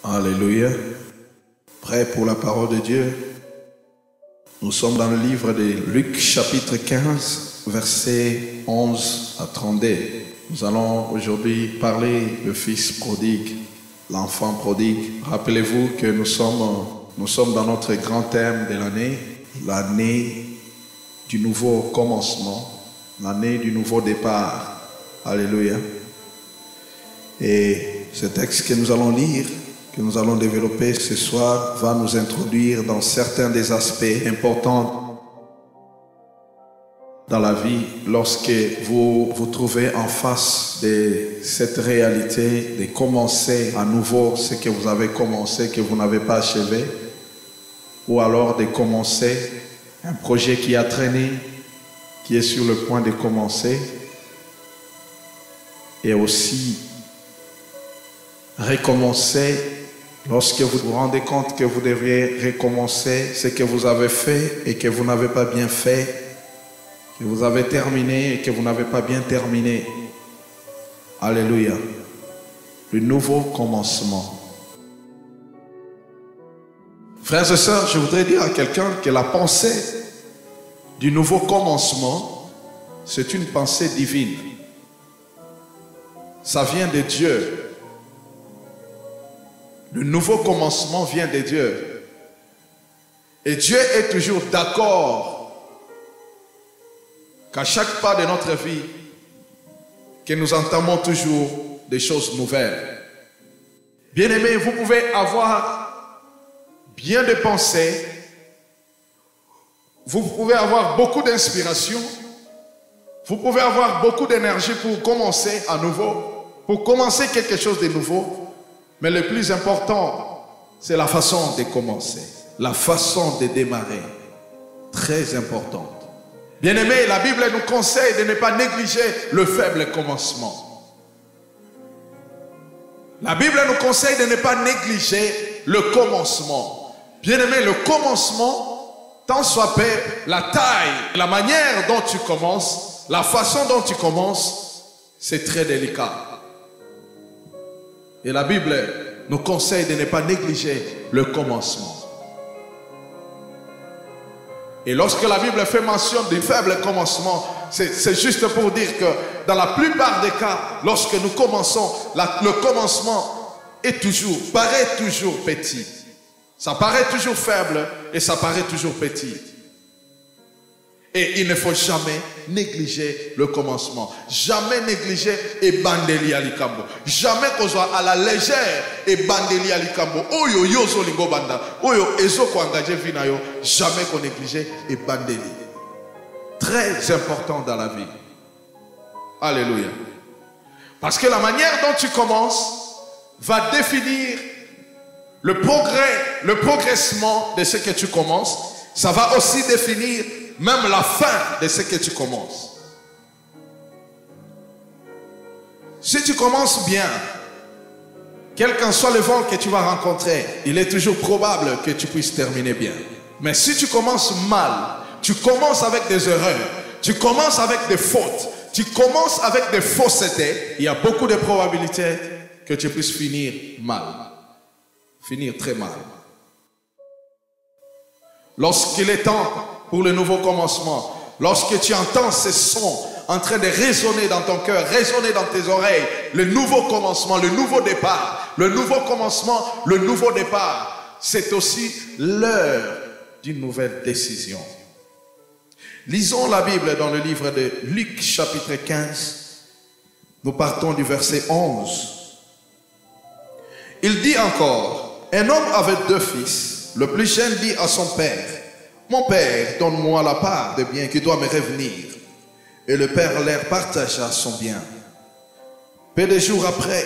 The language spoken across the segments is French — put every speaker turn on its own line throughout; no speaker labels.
Alléluia. Prêt pour la parole de Dieu? Nous sommes dans le livre de Luc chapitre 15, versets 11 à 32. Nous allons aujourd'hui parler du fils prodigue, l'enfant prodigue. Rappelez-vous que nous sommes dans notre grand thème de l'année du nouveau commencement, l'année du nouveau départ. Alléluia. Et ce texte que nous allons lire, que nous allons développer ce soir, va nous introduire dans certains des aspects importants dans la vie lorsque vous vous trouvez en face de cette réalité de commencer à nouveau ce que vous avez commencé, que vous n'avez pas achevé, ou alors de commencer un projet qui a traîné, qui est sur le point de commencer, et aussi recommencer lorsque vous vous rendez compte que vous devriez recommencer ce que vous avez fait et que vous n'avez pas bien fait, que vous avez terminé et que vous n'avez pas bien terminé. Alléluia. Le nouveau commencement. Frères et sœurs, je voudrais dire à quelqu'un que la pensée du nouveau commencement, c'est une pensée divine. Ça vient de Dieu. Le nouveau commencement vient de Dieu. Et Dieu est toujours d'accord qu'à chaque pas de notre vie, que nous entamons toujours des choses nouvelles. Bien-aimés, vous pouvez avoir bien de pensées, vous pouvez avoir beaucoup d'inspiration, vous pouvez avoir beaucoup d'énergie pour commencer à nouveau, pour commencer quelque chose de nouveau. Mais le plus important, c'est la façon de commencer, la façon de démarrer. Très importante. Bien-aimés, la Bible nous conseille de ne pas négliger le faible commencement. La Bible nous conseille de ne pas négliger le commencement. Bien-aimés, le commencement, tant soit peu, la taille, la manière dont tu commences, la façon dont tu commences, c'est très délicat. Et la Bible nous conseille de ne pas négliger le commencement. Et lorsque la Bible fait mention du faible commencement, c'est juste pour dire que dans la plupart des cas, lorsque nous commençons, le commencement paraît toujours petit. Ça paraît toujours faible et ça paraît toujours petit. Et il ne faut jamais négliger le commencement. Jamais négliger et bandeli alikambo. Jamais qu'on soit à la légère et bandeli alikambo. Oyo yozo lingo banda. Oyo ezo ko engagé vinayo. Jamais qu'on néglige et bandeli. Très important dans la vie. Alléluia. Parce que la manière dont tu commences va définir le progressement de ce que tu commences. Ça va aussi définir même la fin de ce que tu commences. Si tu commences bien, quel qu'en soit le vent que tu vas rencontrer, il est toujours probable que tu puisses terminer bien. Mais si tu commences mal, tu commences avec des erreurs, tu commences avec des fautes, tu commences avec des faussetés, il y a beaucoup de probabilités que tu puisses finir mal. Finir très mal. Lorsqu'il est temps pour le nouveau commencement, lorsque tu entends ces sons en train de résonner dans ton cœur, résonner dans tes oreilles, le nouveau commencement, le nouveau départ, le nouveau commencement, le nouveau départ, c'est aussi l'heure d'une nouvelle décision. Lisons la Bible dans le livre de Luc chapitre 15. Nous partons du verset 11. Il dit encore, un homme avait 2 fils. Le plus jeune dit à son père, mon père, donne-moi la part de bien qui doit me revenir. Et le père leur partagea son bien. Peu de jours après,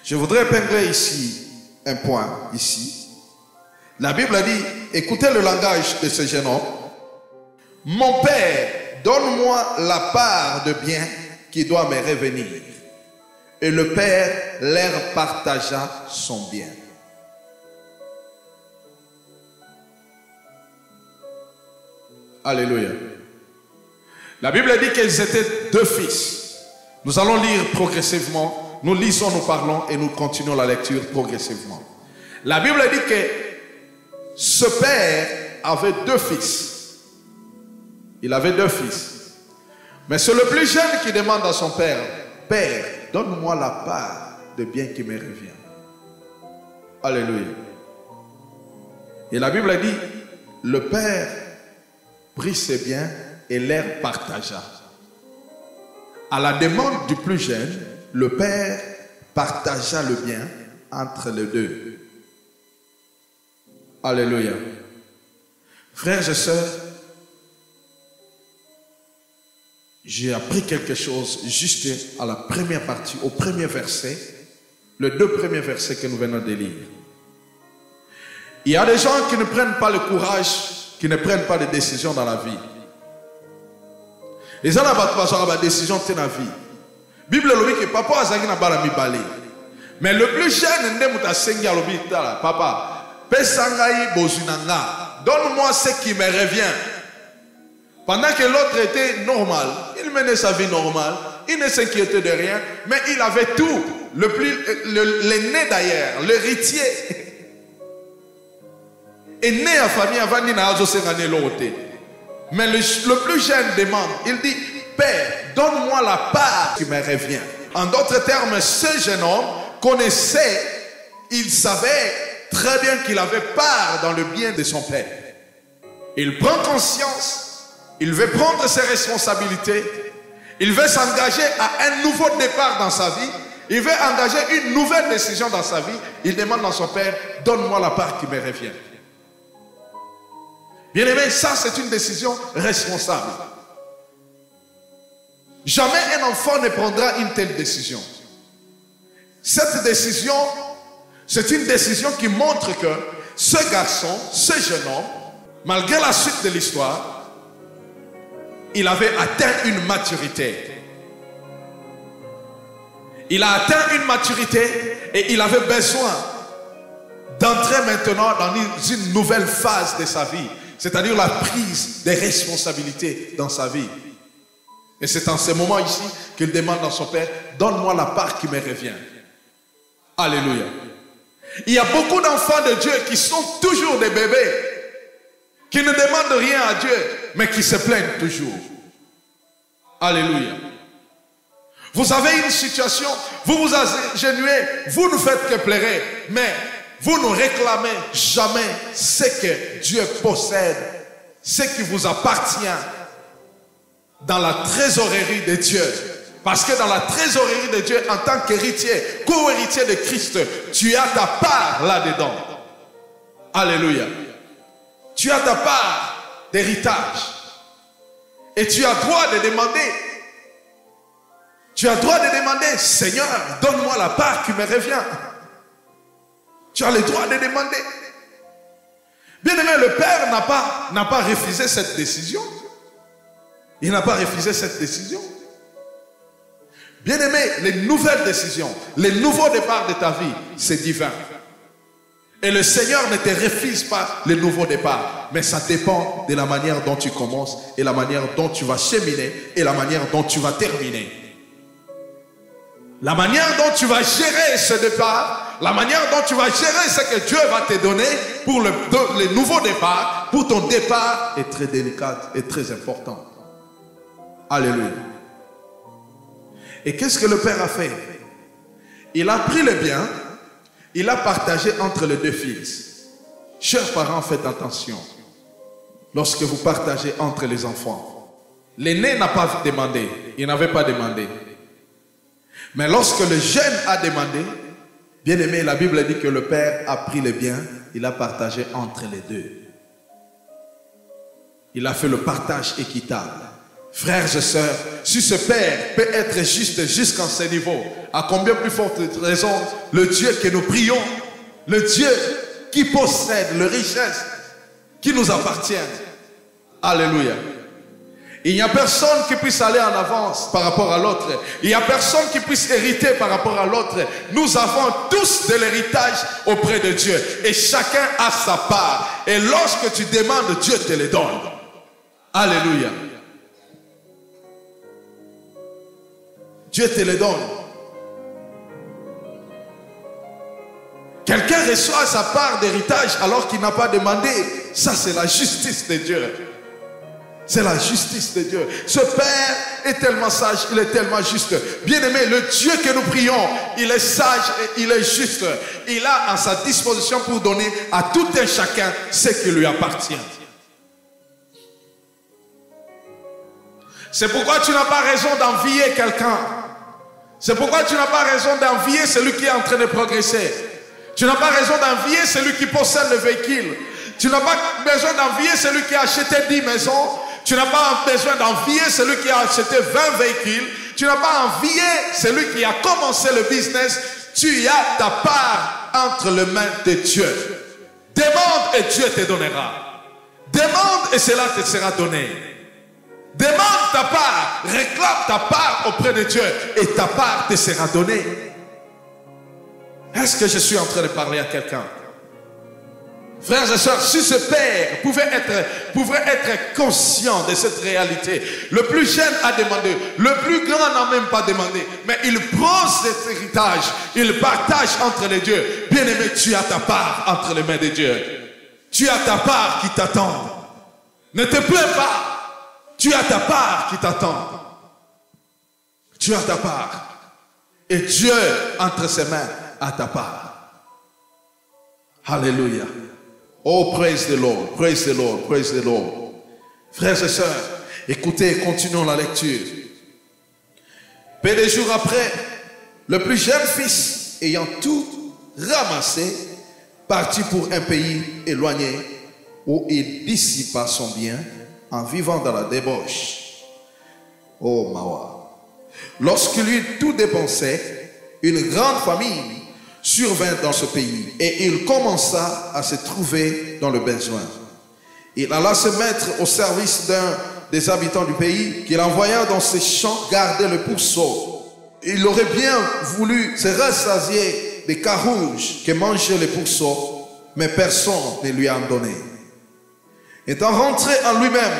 je voudrais épingler ici un point, ici. La Bible a dit, écoutez le langage de ce jeune homme. Mon père, donne-moi la part de bien qui doit me revenir. Et le père leur partagea son bien. Alléluia. La Bible dit qu'ils étaient 2 fils. Nous allons lire progressivement Nous lisons, nous parlons et nous continuons la lecture progressivement. La Bible dit que ce père avait 2 fils. Il avait 2 fils. Mais c'est le plus jeune qui demande à son père, « Père, donne-moi la part de bien qui me revient. » Alléluia. Et la Bible dit, le père prit ses biens et les partagea. À la demande du plus jeune, le père partagea le bien entre les 2. Alléluia. Frères et sœurs, j'ai appris quelque chose juste à la première partie, au premier verset, les 2 premiers versets que nous venons de lire. Il y a des gens qui ne prennent pas le courage, qui ne prennent pas de décisions dans la vie. Les gens n'ont pas de décision dans la vie. La Bible dit que papa a dit que mais le plus jeune, papa, donne-moi ce qui me revient. Pendant que l'autre était normal, il menait sa vie normale, il ne s'inquiétait de rien, mais il avait tout. L'aîné d'ailleurs, l'héritier, est né à famille avant de naître. Mais le plus jeune demande, il dit, Père, donne-moi la part qui me revient. En d'autres termes, ce jeune homme connaissait, il savait très bien qu'il avait part dans le bien de son père. Il prend conscience. Il veut prendre ses responsabilités. Il veut s'engager à un nouveau départ dans sa vie. Il veut engager une nouvelle décision dans sa vie. Il demande à son père, donne-moi la part qui me revient. Bien aimé, ça c'est une décision responsable. Jamais un enfant ne prendra une telle décision. Cette décision, c'est une décision qui montre que ce garçon, ce jeune homme, malgré la suite de l'histoire, il avait atteint une maturité. Il a atteint une maturité et il avait besoin d'entrer maintenant dans une nouvelle phase de sa vie. C'est-à-dire la prise des responsabilités dans sa vie. Et c'est en ce moment ici qu'il demande à son père, donne-moi la part qui me revient. Alléluia. Il y a beaucoup d'enfants de Dieu qui sont toujours des bébés, qui ne demandent rien à Dieu, mais qui se plaignent toujours. Alléluia. Vous avez une situation, vous vous agenouillez, vous ne faites que pleurer, mais vous ne réclamez jamais ce que Dieu possède, ce qui vous appartient dans la trésorerie de Dieu. Parce que dans la trésorerie de Dieu, en tant qu'héritier, co-héritier de Christ, tu as ta part là-dedans. Alléluia. Tu as ta part d'héritage. Et tu as droit de demander. Tu as droit de demander, Seigneur, donne-moi la part qui me revient. Tu as le droit de demander. Bien aimé, le père n'a pas refusé cette décision. Il n'a pas refusé cette décision. Bien aimé, les nouvelles décisions, les nouveaux départs de ta vie, c'est divin. Et le Seigneur ne te refuse pas le nouveau départ. Mais ça dépend de la manière dont tu commences et la manière dont tu vas cheminer et la manière dont tu vas terminer. La manière dont tu vas gérer ce départ, la manière dont tu vas gérer ce que Dieu va te donner pour le nouveau départ, pour ton départ est très délicate et très importante. Alléluia. Et qu'est-ce que le père a fait? Il a pris le bien, il a partagé entre les 2 fils. Chers parents, faites attention. Lorsque vous partagez entre les enfants, l'aîné n'a pas demandé, il n'avait pas demandé. Mais lorsque le jeune a demandé, bien aimé, la Bible dit que le père a pris le bien, il a partagé entre les 2. Il a fait le partage équitable. Frères et sœurs, si ce père peut être juste jusqu'en ce niveau, à combien plus forte raison le Dieu que nous prions, le Dieu qui possède les richesses qui nous appartiennent. Alléluia. Il n'y a personne qui puisse aller en avance par rapport à l'autre. Il n'y a personne qui puisse hériter par rapport à l'autre. Nous avons tous de l'héritage auprès de Dieu. Et chacun a sa part. Et lorsque tu demandes, Dieu te le donne. Alléluia. Dieu te le donne. reçoit sa part d'héritage alors qu'il n'a pas demandé. Ça, c'est la justice de Dieu. C'est la justice de Dieu. Ce Père est tellement sage, il est tellement juste. Bien-aimé, le Dieu que nous prions, il est sage et il est juste. Il a à sa disposition pour donner à tout un chacun ce qui lui appartient. C'est pourquoi tu n'as pas raison d'envier quelqu'un. C'est pourquoi tu n'as pas raison d'envier celui qui est en train de progresser. Tu n'as pas raison d'envier celui qui possède le véhicule. Tu n'as pas besoin d'envier celui qui a acheté 10 maisons. Tu n'as pas besoin d'envier celui qui a acheté 20 véhicules. Tu n'as pas envié celui qui a commencé le business. Tu as ta part entre les mains de Dieu. Demande et Dieu te donnera. Demande et cela te sera donné. Demande ta part, réclame ta part auprès de Dieu et ta part te sera donnée. Est-ce que je suis en train de parler à quelqu'un? Frères et sœurs, si ce Père pouvait être conscient de cette réalité, le plus jeune a demandé, le plus grand n'a même pas demandé, mais il prend cet héritage, il partage entre les dieux. Bien-aimé, tu as ta part entre les mains de Dieu. Tu as ta part qui t'attend. Ne te plains pas. Tu as ta part qui t'attend. Tu as ta part. Et Dieu, entre ses mains, a ta part. Alléluia. Oh, praise the Lord, praise the Lord, praise the Lord. Frères et sœurs, écoutez, continuons la lecture. Peu de jours après, le plus jeune fils, ayant tout ramassé, partit pour un pays éloigné où il dissipa son bien en vivant dans la débauche. Oh, Mawa. Lorsqu'il eut tout dépensé, une grande famine survint dans ce pays et il commença à se trouver dans le besoin. Il alla se mettre au service d'un des habitants du pays qu'il envoya dans ses champs garder le pourceau. Il aurait bien voulu se rassasier des carouges que mangeaient les pourceaux, mais personne ne lui en donnait. Étant rentré en lui-même,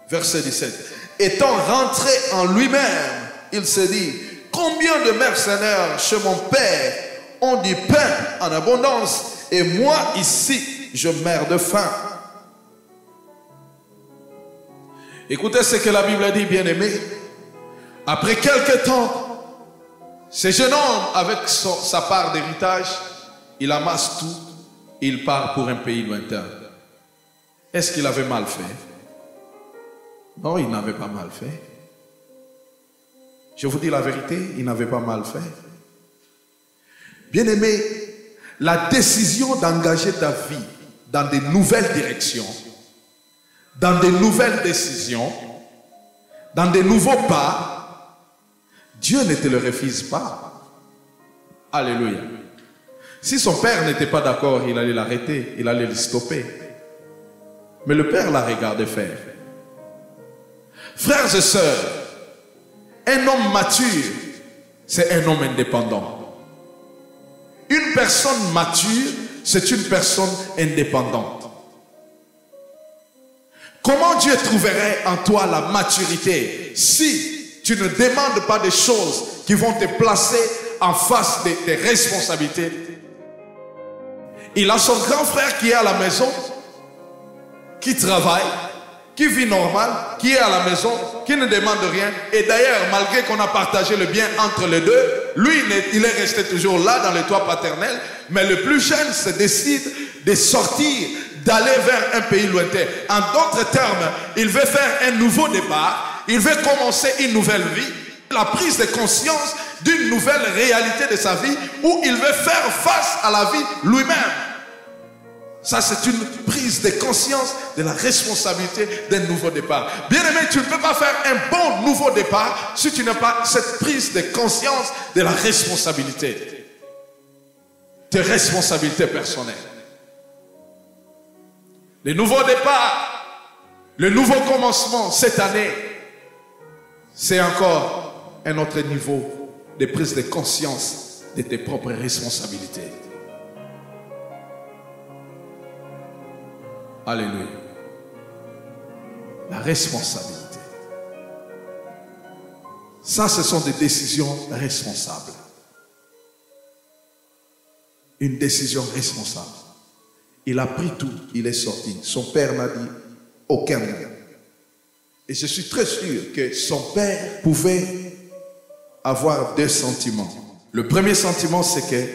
verset 17, étant rentré en lui-même, il se dit, combien de mercenaires chez mon père ont du pain en abondance et moi ici, je meurs de faim. Écoutez ce que la Bible dit, bien-aimé. Après quelque temps, ce jeune homme, avec sa part d'héritage, il amasse tout, il part pour un pays lointain. Est-ce qu'il avait mal fait? Non, il n'avait pas mal fait. Je vous dis la vérité, il n'avait pas mal fait. Bien-aimé, la décision d'engager ta vie dans de nouvelles directions, dans de nouvelles décisions, dans de nouveaux pas, Dieu ne te le refuse pas. Alléluia. Si son père n'était pas d'accord, il allait l'arrêter, il allait le stopper. Mais le père l'a regardé faire. Frères et sœurs, un homme mature, c'est un homme indépendant. Une personne mature, c'est une personne indépendante. Comment Dieu trouverait en toi la maturité si tu ne demandes pas des choses qui vont te placer en face de tes responsabilités? Il a son grand frère qui est à la maison, qui travaille, qui vit normal, qui est à la maison, qui ne demande rien. Et d'ailleurs, malgré qu'on a partagé le bien entre les deux, lui, il est resté toujours là dans le toit paternel. Mais le plus jeune se décide de sortir, d'aller vers un pays lointain. En d'autres termes, il veut faire un nouveau départ. Il veut commencer une nouvelle vie. La prise de conscience d'une nouvelle réalité de sa vie où il veut faire face à la vie lui-même. Ça, c'est une prise de conscience de la responsabilité d'un nouveau départ. Bien-aimé, tu ne peux pas faire un bon nouveau départ si tu n'as pas cette prise de conscience de la responsabilité. Tes responsabilités personnelles. Le nouveau départ, le nouveau commencement cette année, c'est encore un autre niveau de prise de conscience de tes propres responsabilités. Alléluia. La responsabilité. Ça, ce sont des décisions responsables. une décision responsable. Il a pris tout, il est sorti. Son père n'a dit aucun mot. Et je suis très sûr que son père pouvait avoir deux sentiments. Le premier sentiment, c'est que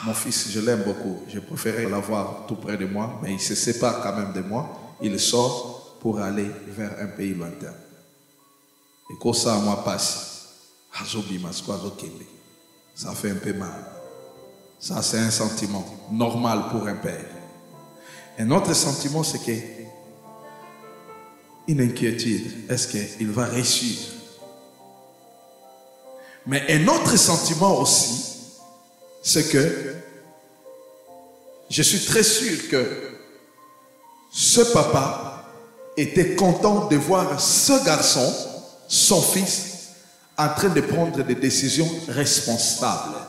mon fils, je l'aime beaucoup. Je préférais l'avoir tout près de moi, mais il se sépare quand même de moi. Il sort pour aller vers un pays lointain. Et quand ça, moi, passe, ça fait un peu mal. Ça, c'est un sentiment normal pour un père. Un autre sentiment, c'est que une inquiétude. Est-ce qu'il va réussir? Mais un autre sentiment aussi, c'est que je suis très sûr que ce papa était content de voir ce garçon, son fils, en train de prendre des décisions responsables.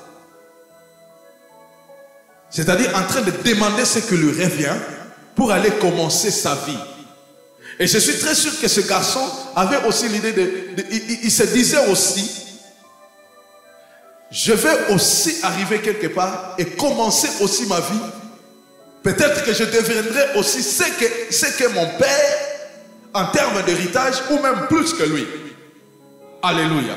C'est-à-dire en train de demander ce qui lui revient pour aller commencer sa vie. Et je suis très sûr que ce garçon avait aussi l'idée il se disait aussi, je vais aussi arriver quelque part et commencer aussi ma vie. Peut-être que je deviendrai aussi ce que mon père, en termes d'héritage, ou même plus que lui. Alléluia.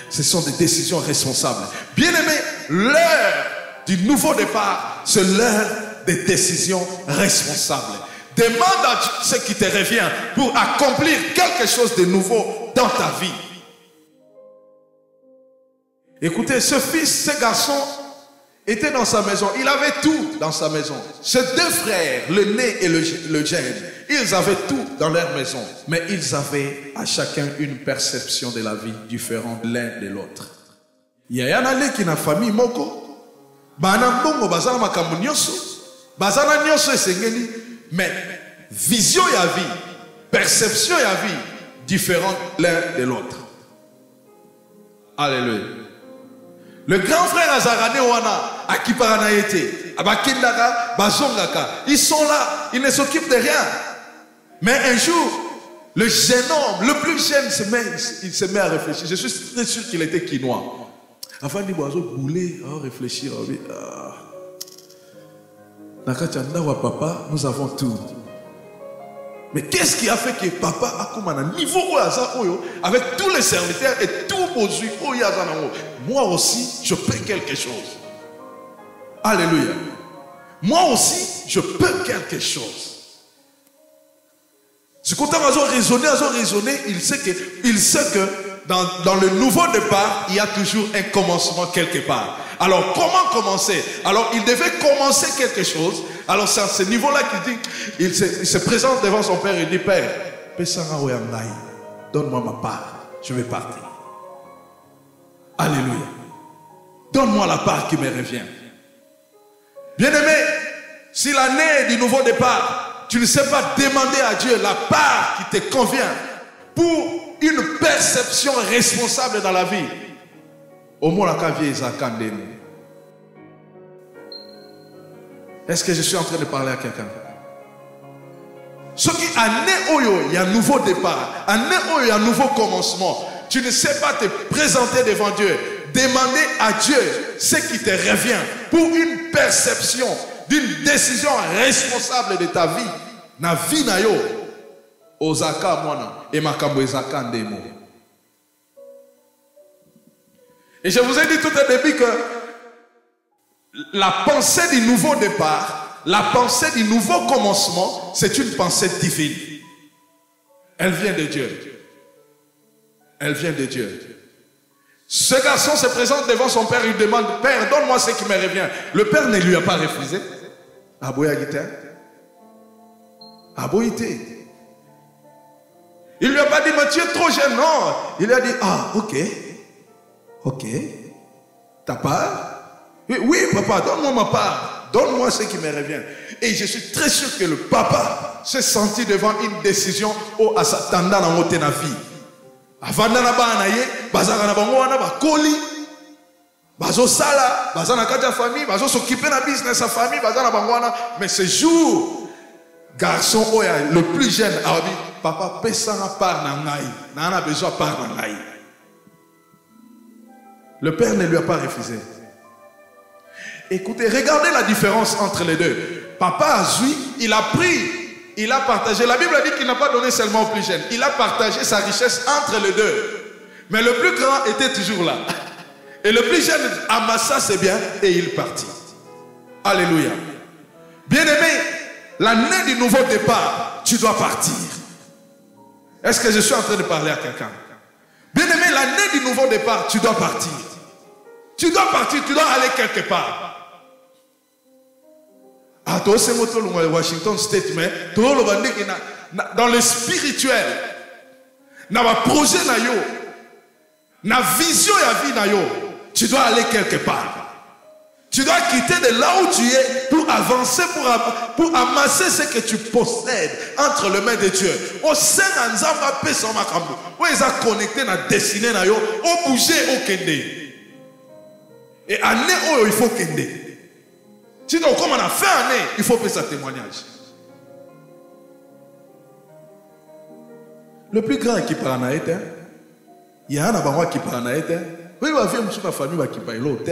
Ce sont des décisions responsables. Bien-aimé, l'heure du nouveau départ, c'est l'heure des décisions responsables. Demande à Dieu ce qui te revient pour accomplir quelque chose de nouveau dans ta vie. Écoutez, ce fils, ce garçon était dans sa maison. Il avait tout dans sa maison. Ses deux frères, le né et le gène, ils avaient tout dans leur maison. Mais ils avaient à chacun une perception de la vie différente l'un de l'autre. Il y a un allé qui n'a famille moko. Banambongo bazana makambu nyonso. Bazana nyonso esengeli. Mais vision ya vie, perception ya vie différente l'un de l'autre. Alléluia. Le grand frère Azarane Wana, Akiparanaïté, Abakindaka, Bazongaka, ils sont là, ils ne s'occupent de rien. Mais un jour, le jeune homme, le plus jeune, il se met à réfléchir. Je suis très sûr qu'il était quinois. Avant de bouler, à réfléchir, papa, nous avons tout. Mais qu'est-ce qui a fait que papa a comme un niveau avec tous les serviteurs et tout Bozu, moi aussi, je peux quelque chose. Alléluia. Moi aussi, je peux quelque chose. Ce qu'on a raisonné, il sait que dans le nouveau départ, il y a toujours un commencement quelque part. Alors, comment commencer? Alors, il devait commencer quelque chose. Alors, c'est à ce niveau-là qu'il dit, il se présente devant son père et il dit, Père, donne-moi ma part, je vais partir. Alléluia. Donne-moi la part qui me revient. Bien-aimé, si l'année du nouveau départ, tu ne sais pas demander à Dieu la part qui te convient pour une perception responsable dans la vie, au moins la cavie est zakandeni. Est-ce que je suis en train de parler à quelqu'un? Ce qui année oyo, il y a un nouveau départ, année oyo, il y a un nouveau commencement. Tu ne sais pas te présenter devant Dieu, demander à Dieu ce qui te revient pour une perception d'une décision responsable de ta vie. Na vie na yo, ozaka mwana et makambo ezaka ndemo. Et je vous ai dit tout au début que la pensée du nouveau départ, la pensée du nouveau commencement, c'est une pensée divine. Elle vient de Dieu. Elle vient de Dieu. Ce garçon se présente devant son père, il demande, Père, donne-moi ce qui me revient. Le père ne lui a pas refusé. Il lui a pas dit, mais tu es trop jeune, non. Il lui a dit, ok, ta part? Oui, papa, donne-moi ma part. Donne-moi ce qui me revient. Et je suis très sûr que le papa s'est senti devant une décision au asatanda na moté na vie. Avant na ba na ye, bazaka na bango wana ba koli. Bazo sala, bazana kata famille, bazo s'occuper na business sa famille, bazana bango wana. Mais ce jour, garçon oya, le plus jeune, a dit, papa, pesa na part na ngai. Na a besoin part na ngai. Le père ne lui a pas refusé. Écoutez, regardez la différence entre les deux. Papa Azui, il a pris, il a partagé. La Bible dit qu'il n'a pas donné seulement au plus jeune. Il a partagé sa richesse entre les deux. Mais le plus grand était toujours là. Et le plus jeune amassa ses biens et il partit. Alléluia. Bien-aimé, l'année du nouveau départ, tu dois partir. Est-ce que je suis en train de parler à quelqu'un? Bien-aimé, l'année du nouveau départ, tu dois partir. Tu dois partir, tu dois aller quelque part. Ah, toi, c'est Washington State, mais dans le spirituel, dans le projet, dans la vision et la vie, tu dois aller quelque part. Tu dois quitter de là où tu es pour avancer, pour amasser ce que tu possèdes entre les mains de Dieu. Au sein de Nzamba, personne n'a connecté, où connecté à la destinée, au bouger, au kende. Et année où il faut kende. Sinon, comme on a fait année, il faut faire ce témoignage. Le plus grand qui parle en Haïti, il y a un abandon qui parle en Haïti. Oui, il va faire une famille qui parle l'autre.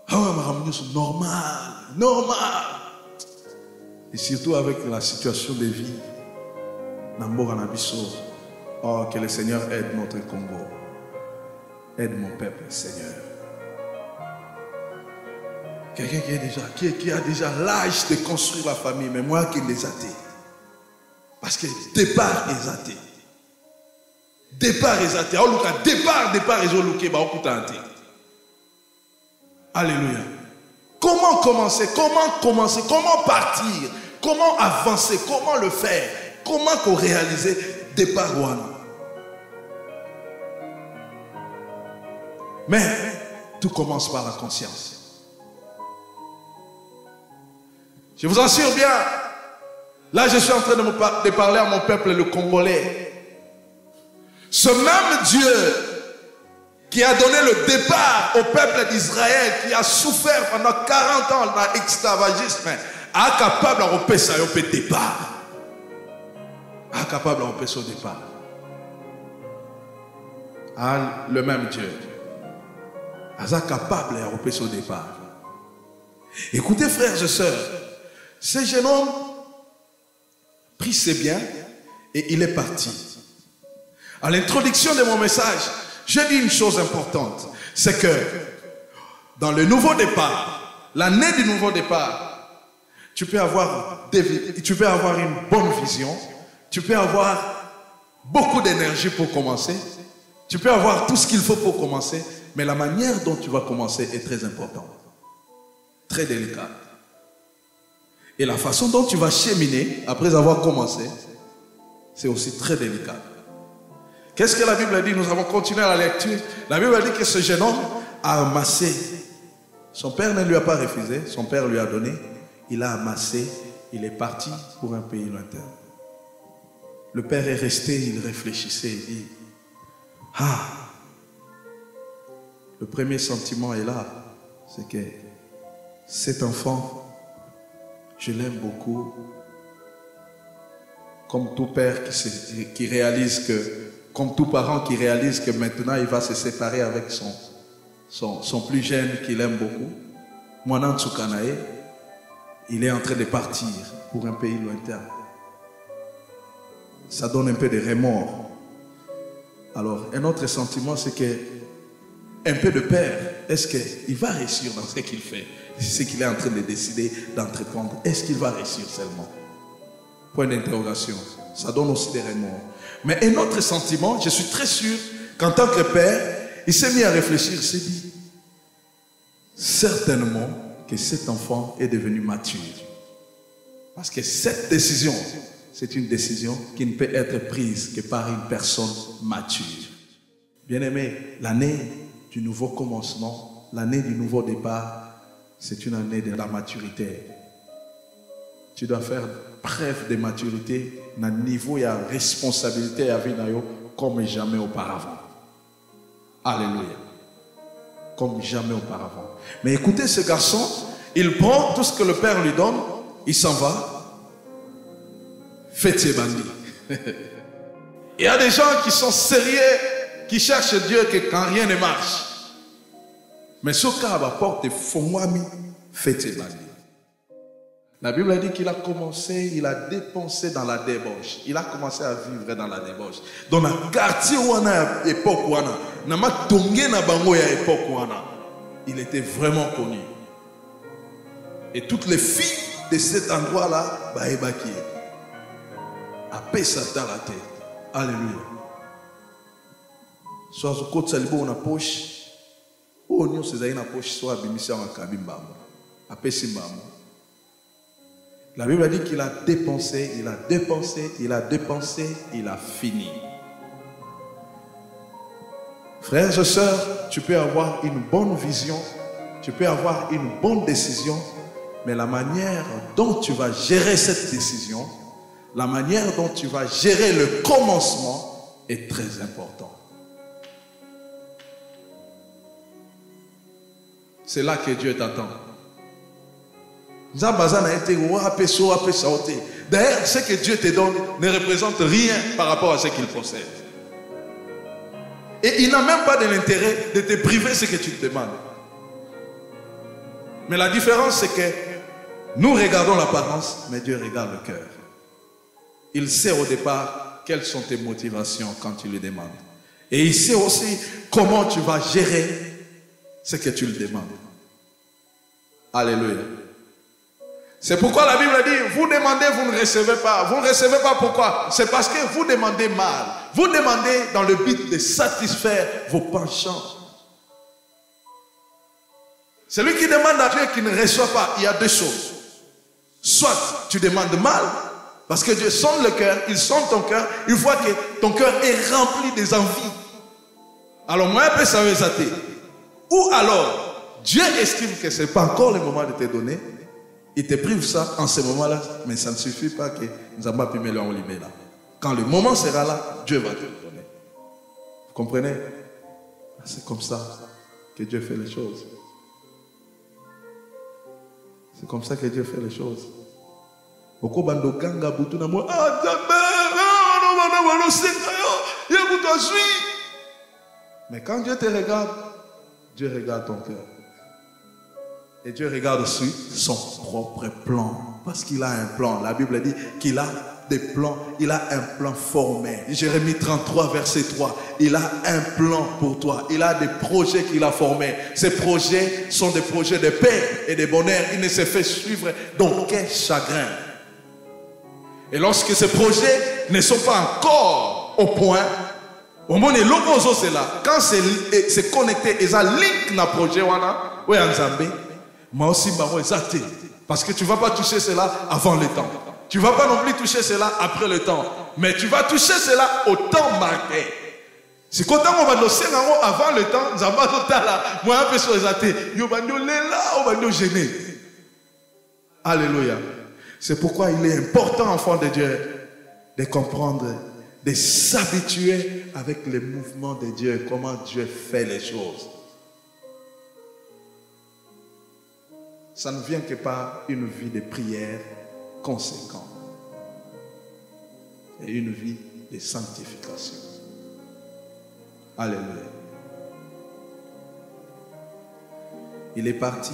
Ah ouais, c'est normal. Et surtout avec la situation de vie. Oh, que le Seigneur aide notre Congo. Aide mon peuple, Seigneur. Quelqu'un qui a déjà l'âge de construire la famille, mais moi qui les athée. Parce que départ est athée. Départ est athée. Départ est athée. Alléluia. Comment commencer? Comment partir? Comment avancer? Comment le faire? Comment réaliser départ one? Mais tout commence par la conscience. Je vous assure bien, là je suis en train de parler à mon peuple, le Congolais. Ce même Dieu qui a donné le départ au peuple d'Israël, qui a souffert pendant 40 ans dans l'esclavagisme, est capable de repasser au départ. Est capable de repasser au départ. Le même Dieu. Est capable de repasser au départ. Écoutez, frères et sœurs, ce jeune homme prit ses biens et il est parti. À l'introduction de mon message, j'ai dit une chose importante, c'est que dans le nouveau départ, l'année du nouveau départ, tu peux avoir une bonne vision, tu peux avoir beaucoup d'énergie pour commencer, tu peux avoir tout ce qu'il faut pour commencer, mais la manière dont tu vas commencer est très importante, très délicate. Et la façon dont tu vas cheminer après avoir commencé, c'est aussi très délicat. Qu'est-ce que la Bible dit? Nous avons continué la lecture. La Bible dit que ce jeune homme a amassé. Son père ne lui a pas refusé. Son père lui a donné. Il a amassé. Il est parti pour un pays lointain. Le père est resté. Il réfléchissait. Il dit, le premier sentiment est là. C'est que cet enfant, je l'aime beaucoup. Comme tout père qui réalise que, comme tout parent qui réalise que maintenant il va se séparer avec son plus jeune qu'il aime beaucoup. Mwanan Tsukanae, il est en train de partir pour un pays lointain. Ça donne un peu de remords. Alors, un autre sentiment, c'est que un peu de peur. Est-ce qu'il va réussir dans ce qu'il fait? C'est ce qu'il est en train de décider d'entreprendre. Est-ce qu'il va réussir seulement? Point d'interrogation. Ça donne aussi des remords. Mais un autre sentiment, je suis très sûr qu'en tant que père, il s'est mis à réfléchir, il s'est dit, certainement que cet enfant est devenu mature. Parce que cette décision, c'est une décision qui ne peut être prise que par une personne mature. Bien-aimé, l'année du nouveau commencement, l'année du nouveau départ, c'est une année de la maturité. Tu dois faire preuve de maturité dans le niveau de responsabilité à vie comme jamais auparavant. Alléluia. Comme jamais auparavant. Mais écoutez ce garçon, il prend tout ce que le père lui donne, il s'en va. Faites ses bandits. Il y a des gens qui sont sérieux, qui cherchent Dieu que quand rien ne marche. Mais ce cas va porter fongwami fête bandi. La Bible a dit qu'il a commencé, il a dépensé dans la débauche. Il a commencé à vivre dans la débauche. Dans le quartier où on a époque où on a, nama tongé na bango ya époque où on a, il était vraiment connu. Et toutes les filles de cet endroit-là, bah ébaki. Après ça dans la tête. Alléluia. Soit au côté salibo on a poche, ou on y a une poche, soit bimissia en kabimba. Après simbamo. La Bible a dit qu'il a dépensé, il a dépensé, il a dépensé, il a fini. Frères et sœurs, tu peux avoir une bonne vision, tu peux avoir une bonne décision, mais la manière dont tu vas gérer cette décision, la manière dont tu vas gérer le commencement est très important. C'est là que Dieu t'attend. D'ailleurs, ce que Dieu te donne ne représente rien par rapport à ce qu'il possède. Et il n'a même pas de l'intérêt de te priver ce que tu te demandes. Mais la différence, c'est que nous regardons l'apparence, mais Dieu regarde le cœur. Il sait au départ quelles sont tes motivations quand tu lui demandes. Et il sait aussi comment tu vas gérer ce que tu lui demandes. Alléluia. C'est pourquoi la Bible dit, vous demandez, vous ne recevez pas. Vous ne recevez pas pourquoi? C'est parce que vous demandez mal. Vous demandez dans le but de satisfaire vos penchants. Celui qui demande à Dieu qui ne reçoit pas, il y a deux choses. Soit tu demandes mal, parce que Dieu sonde le cœur, il sonde ton cœur, il voit que ton cœur est rempli des envies. Alors moi, après ça va zater. Ou alors, Dieu estime que ce n'est pas encore le moment de te donner. Il te prive ça en ce moment-là, mais ça ne suffit pas que nous avons pu mettre en limite là. Quand le moment sera là, Dieu va te le donner. Vous comprenez? C'est comme ça que Dieu fait les choses. C'est comme ça que Dieu fait les choses. Mais quand Dieu te regarde, Dieu regarde ton cœur. Et Dieu regarde aussi son propre plan. Parce qu'il a un plan. La Bible dit qu'il a des plans. Il a un plan formé. Jérémie 33, verset 3. Il a un plan pour toi. Il a des projets qu'il a formés. Ces projets sont des projets de paix et de bonheur. Il ne se fait suivre d'aucun chagrin. Et lorsque ces projets ne sont pas encore au point, au moment où l'opposé c'est là, quand c'est connecté, et ça link dans le projet, oui, en Zambie. Moi aussi, parce que tu ne vas pas toucher cela avant le temps. Tu ne vas pas non plus toucher cela après le temps. Mais tu vas toucher cela au temps marqué. C'est quand on va lancer avant le temps, nous avons moi un peu sur les athées. Nous allons gêner. Alléluia. C'est pourquoi il est important, enfant de Dieu, de comprendre, de s'habituer avec les mouvements de Dieu, comment Dieu fait les choses. Ça ne vient que par une vie de prière conséquente et une vie de sanctification. Alléluia. Il est parti,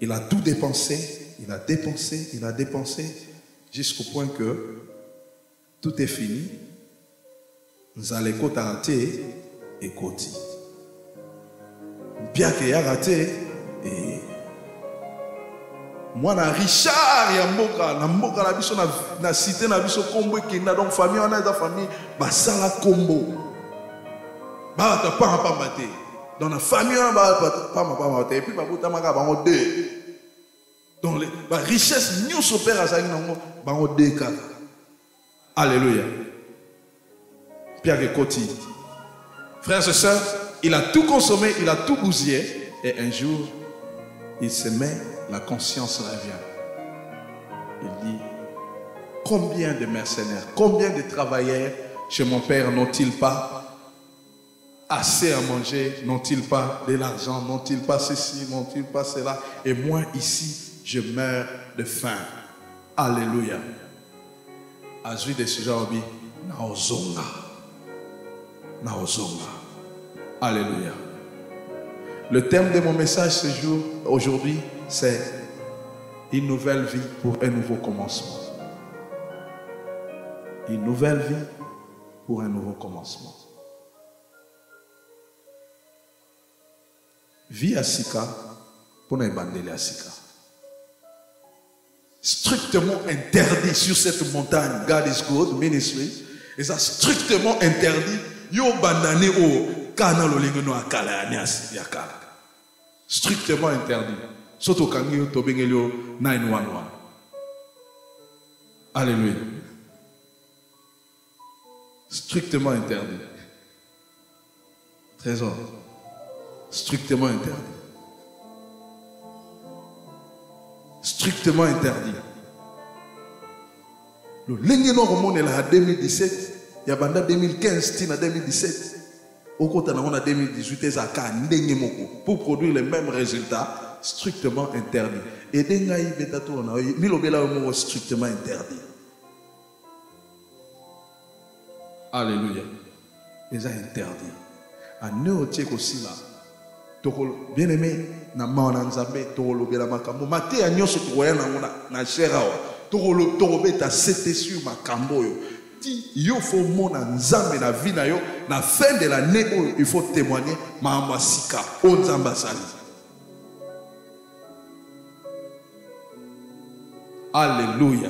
il a tout dépensé, il a dépensé jusqu'au point que tout est fini. Nous allons rater et côté. Bien qu'il ait raté et moi na Richard ya mboka na biso na cité na biso kombo kenda donc famille on a da famille basala kombo ba ta pa mate dans la famille on ba pa mate et puis ba botamaka bango deux donc la richesse nous s'opère à ça nango bango deux ka. Alléluia. Pierre et Koti. Frères et sœurs, il a tout consommé, il a tout bousillé et un jour il se met. La conscience revient. Il dit, combien de mercenaires, combien de travailleurs chez mon père n'ont-ils pas assez à manger, n'ont-ils pas de l'argent, n'ont-ils pas ceci, n'ont-ils pas cela, et moi ici, je meurs de faim. Alléluia. Azui de Sujaobi, naozonga. Naozonga. Alléluia. Le thème de mon message aujourd'hui, c'est une nouvelle vie pour un nouveau commencement. Une nouvelle vie pour un nouveau commencement. Vie à Sika pour ne bandele à Sika. Strictement interdit sur cette montagne. God is good ministry. Et ça strictement interdit. Yo bandane o kana lo lengono akala anyasi yakala. Strictement interdit. Soto kangi to bengelio 911. Alléluia. Strictement interdit. Trésor. Strictement interdit. Strictement interdit. Le lengeno romone la 2017, il y a banda 2015, tina 2017. Au côté on a 2018 ezaka ndenge moko pour produire les mêmes résultats, strictement interdit. Et dengai betato na milobela mo strictement interdit. Alléluia. Ils ont interdit. À nous aussi là. Bien aimé, na maonanzambe tolo bela makambo. Maté a nyoso toya na cherao. Tolo beta c'était sur makambo yo. Ti yo faut mona nzambe na vie na yo na fin de l'année il faut témoigner maamba sika o nzamba sali. Alléluia.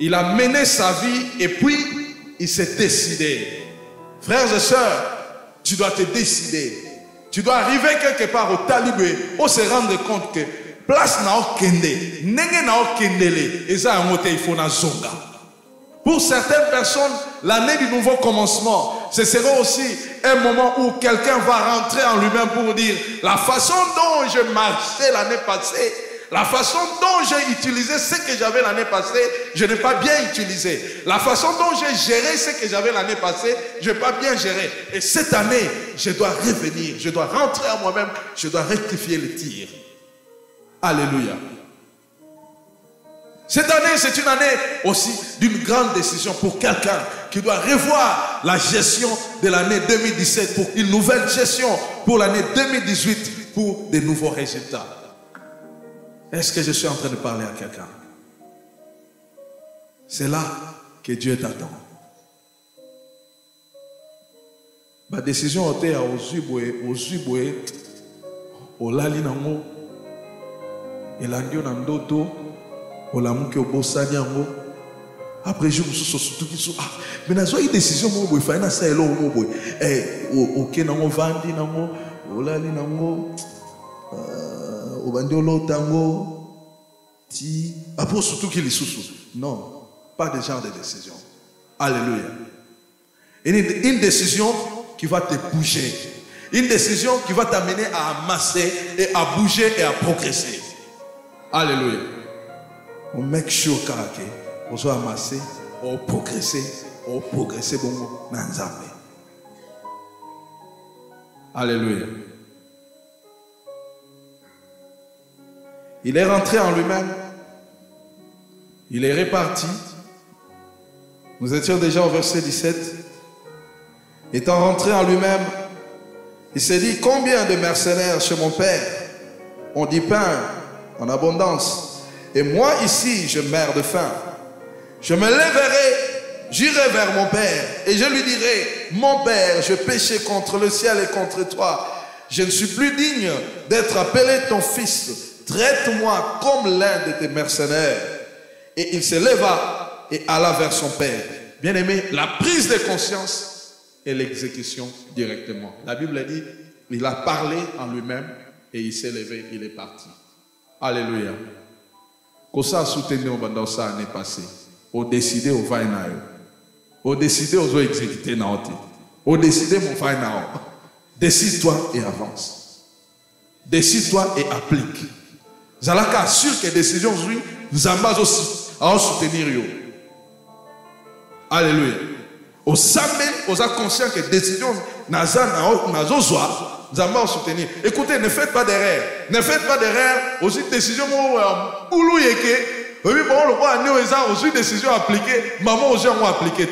Il a mené sa vie et puis il s'est décidé. Frères et sœurs, tu dois te décider. Tu dois arriver quelque part au talibé, on se rendre compte que place na okende, nenge na okendele, et ça il faut na zonga. Pour certaines personnes, l'année du nouveau commencement, ce sera aussi un moment où quelqu'un va rentrer en lui-même pour dire la façon dont je marchais l'année passée, la façon dont j'ai utilisé ce que j'avais l'année passée, je n'ai pas bien utilisé. La façon dont j'ai géré ce que j'avais l'année passée, je n'ai pas bien géré. Et cette année, je dois revenir, je dois rentrer à moi-même, je dois rectifier le tir. Alléluia. Cette année, c'est une année aussi d'une grande décision pour quelqu'un qui doit revoir la gestion de l'année 2017 pour une nouvelle gestion pour l'année 2018 pour de nouveaux résultats. Est-ce que je suis en train de parler à quelqu'un? C'est là que Dieu t'attend. Ma décision était à Ozubwe, au Lali Nango, et l'andio Nandoto, au Lamuke au Bossani Nango. Après, je me suis surtout dit, mais dans une décision, il faut faire ça, au Kenango Vandi Nango, au Lali Nango. Au bandiolo tango ti après surtout qu'il est sous non pas de genre de décision. Alléluia. Une décision qui va te bouger, une décision qui va t'amener à amasser et à bouger et à progresser. Alléluia. On make sure que on soit amassé, on progresser bon dans Nzambe. Alléluia. Il est rentré en lui-même. Il est reparti. Nous étions déjà au verset 17. Étant rentré en lui-même, il s'est dit, combien de mercenaires chez mon père ont du pain en abondance, et moi ici je meurs de faim. Je me lèverai, j'irai vers mon père, et je lui dirai, mon père, je péchais contre le ciel et contre toi. Je ne suis plus digne d'être appelé ton fils. Traite-moi comme l'un de tes mercenaires. Et il se leva et alla vers son père. Bien aimé, la prise de conscience et l'exécution directement. La Bible dit, il a parlé en lui-même et il s'est levé, il est parti. Alléluia. Kosa soutenu au bandau ça année passée. Au décider au vainayo. Au décider aux exécuter naoti. Au décider mon vainayo. Décide-toi et avance. Décide-toi et applique. Zalaka assure que les décisions aujourd'hui, nous avons aussi à soutenir. Alléluia. Au samedi, aux conscients que les décisions nous avons soutenir. Écoutez, ne faites pas d'erreur. Ne faites pas d'erreur. Aussi, décision, aussi décision appliquée, maman aussi ont appliqué.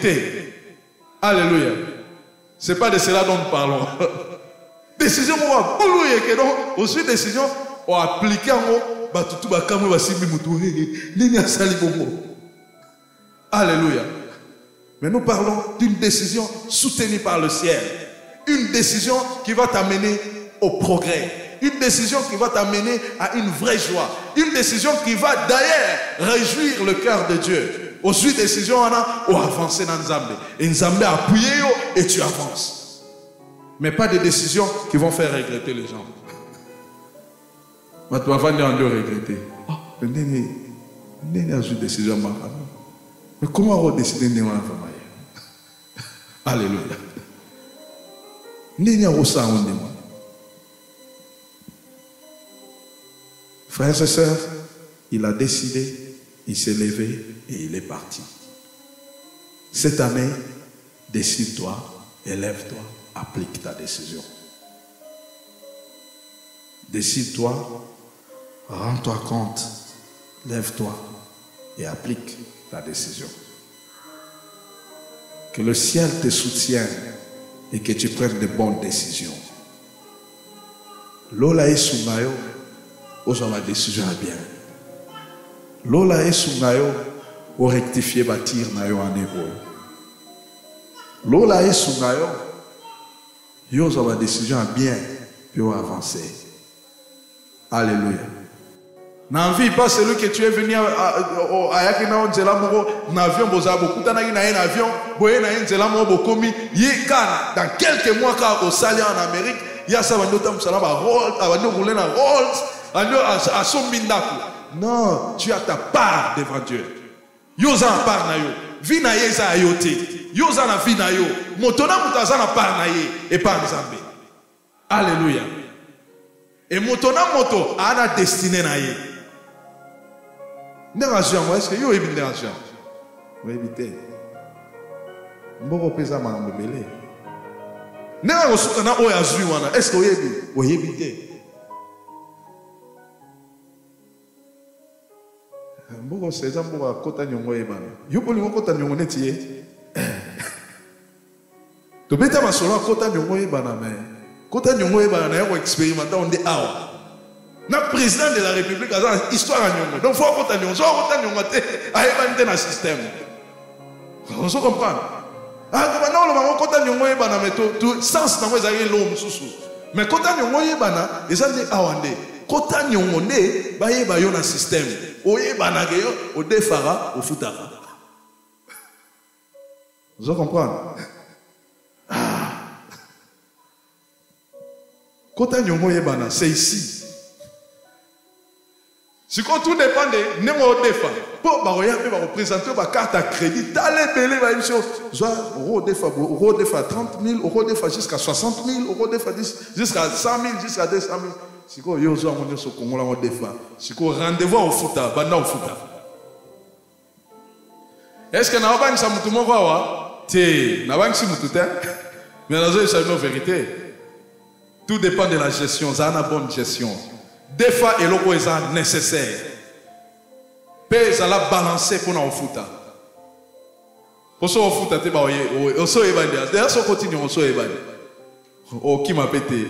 Alléluia. Ce n'est pas de cela dont nous parlons. Décision, on va boulouiller que non. Aussi, décision, on va appliquer en haut. Tout va comme on va s'y mettre. Alléluia. Mais nous parlons d'une décision soutenue par le ciel. Une décision qui va t'amener au progrès. Une décision qui va t'amener à une vraie joie. Une décision qui va d'ailleurs réjouir le cœur de Dieu. Aussi, décision, on a avancer dans Nzambé. Et Nzambé a appuyé et tu avances. Mais pas des décisions qui vont faire regretter les gens. Tu vas regretter. Décision. Mais comment on décide de faire? Alléluia. Frères et sœurs, il a décidé, il s'est levé et il est parti. Cette année, décide-toi, élève-toi, applique ta décision. Décide-toi, rends-toi compte, lève-toi et applique ta décision. Que le ciel te soutienne et que tu prennes de bonnes décisions. Lola et Sungayo, aux ma décision à bien. Lola et Sungayo, au rectifier bâtir nayo en héros. Lola et Sungayo, yo ma décision à bien, puis avancer. Alléluia. N'envie pas celui que tu es venu à Yakina Nzela Moro, n'avion Bozabo, Koutanagi na un avion, Boye na Nzela Moro Bokomi, Yekana, dans quelques mois, quand au Salia en Amérique, il y a ça, on va rouler dans Rolls, à son Mindaku. Non, tu as ta part devant Dieu. Yoza en part na yo, Vina Yeza Ayote, Yoza na Vina yo, Motona Mutaza na part na ye, et pas Nzambe. Alléluia. Et Motona Moto a la destinée na ye. Est-ce que vous avez évité l'argent? Vous avez évité. Vous avez évité. Est-ce que vous avez évité? Vous avez évité. Vous avez évité. Le président de la République a une histoire à nous. Donc, il faut qu'on ait un système. On se comprend. Mais quand on a un système, vous comprenez? C'est ici. Si tout dépend de numéro de défense, pour représenter ma carte à crédit, t'allez payer une chose. Euro défa 30 000, euro défa jusqu'à 60 000, euro défa jusqu'à 100 000, jusqu'à 200 000. Si vous avez un rendez-vous au Fouta, banda au Fouta. Est-ce que nous avons un samoutoumou? Nous avons un samoutoumou. Mais nous avons une vérité. Tout dépend de la gestion. Ça a une bonne gestion. Des fois, il est nécessaire. Puis, ça l'a balancé pour nous foutre. Pour ça, on fout à tes baoyés. On s'est évadé. D'ailleurs, si on continue, on s'est évadé. Oh, qui m'a pété.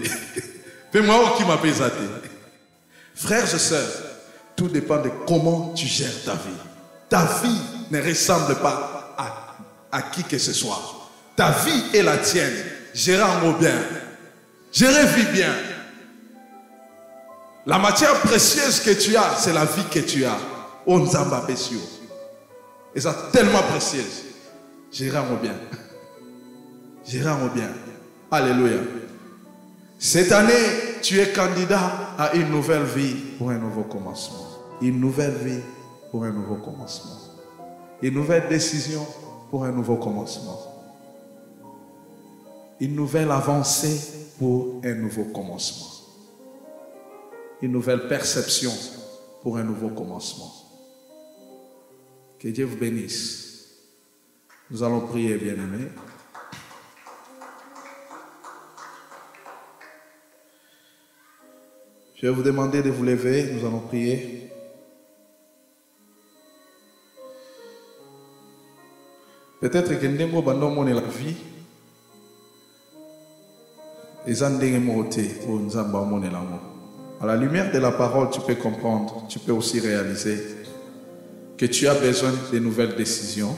Fais-moi, qui m'a pété. Frères et sœurs, tout dépend de comment tu gères ta vie. Ta vie ne ressemble pas à qui que ce soit. Ta vie est la tienne. Gérer en mot bien. Gérer vie bien. La matière précieuse que tu as, c'est la vie que tu as. On Nzamba Bessio. Et ça tellement précieuse. Gérer en mot bien. Gérer en mot bien. Alléluia. Cette année, tu es candidat à une nouvelle vie pour un nouveau commencement. Une nouvelle vie pour un nouveau commencement. Une nouvelle décision pour un nouveau commencement. Une nouvelle avancée pour un nouveau commencement. Une nouvelle perception pour un nouveau commencement. Que Dieu vous bénisse. Nous allons prier, bien-aimés. Je vais vous demander de vous lever, nous allons prier. Peut-être que nous avons la vie. À la lumière de la parole, tu peux comprendre, tu peux aussi réaliser que tu as besoin de nouvelles décisions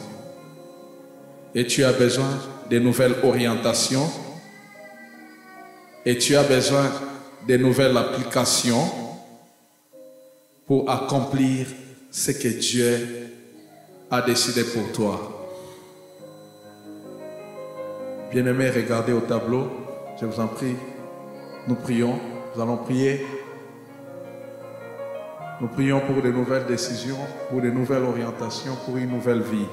et tu as besoin de nouvelles orientations et tu as besoin de nouvelles applications pour accomplir ce que Dieu a décidé pour toi. Bien-aimés, regardez au tableau, je vous en prie, nous prions, nous allons prier. Nous prions pour de nouvelles décisions, pour de nouvelles orientations, pour une nouvelle vie.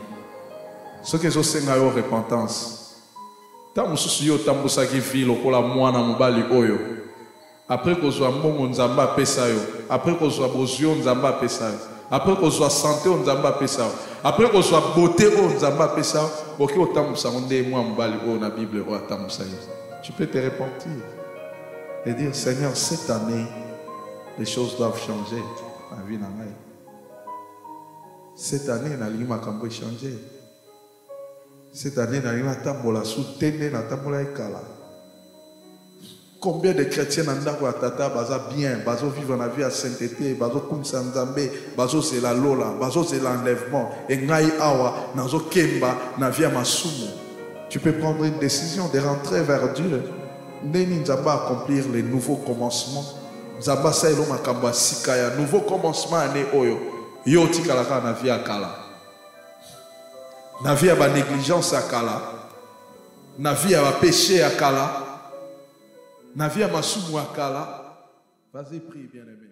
Ce que je sais, c'est la repentance. Tant que je suis vie, après que je sois bon, nzamba pesa yo. Après que je sois bozio, nzamba pesa yo. Après que je sois santé, nzamba pesa yo. Après que je sois beauté, nzamba pesa yo. Ok, autant ça on est moi mbali o na Bible o atam ça. Tu peux te repentir et dire Seigneur, cette année les choses doivent changer. Ma vie n'a pas. Cette année na lima kambo changer. Cette année na lima tambola sous tene na tambola ekala. Combien de chrétiens n'ont pas baza bien, bazo vivre la vie à sainteté, bazo kumsa nzambe, bazo c'est la lola, bazo c'est l'enlèvement, et ngai awa, nazo kemba, na vie à masumu. Tu peux prendre une décision de rentrer vers Dieu. Neni nzamba accomplir les nouveaux commencements. Nzamba sa elo makamba sikaya, nouveau commencement ane oyo. Yo tikalaka na vie à kala. Na vie à ba négligence à kala. Na vie à ba péché à kala. Na vie à ma soumou akala. Vas-y, prie, bien-aimé.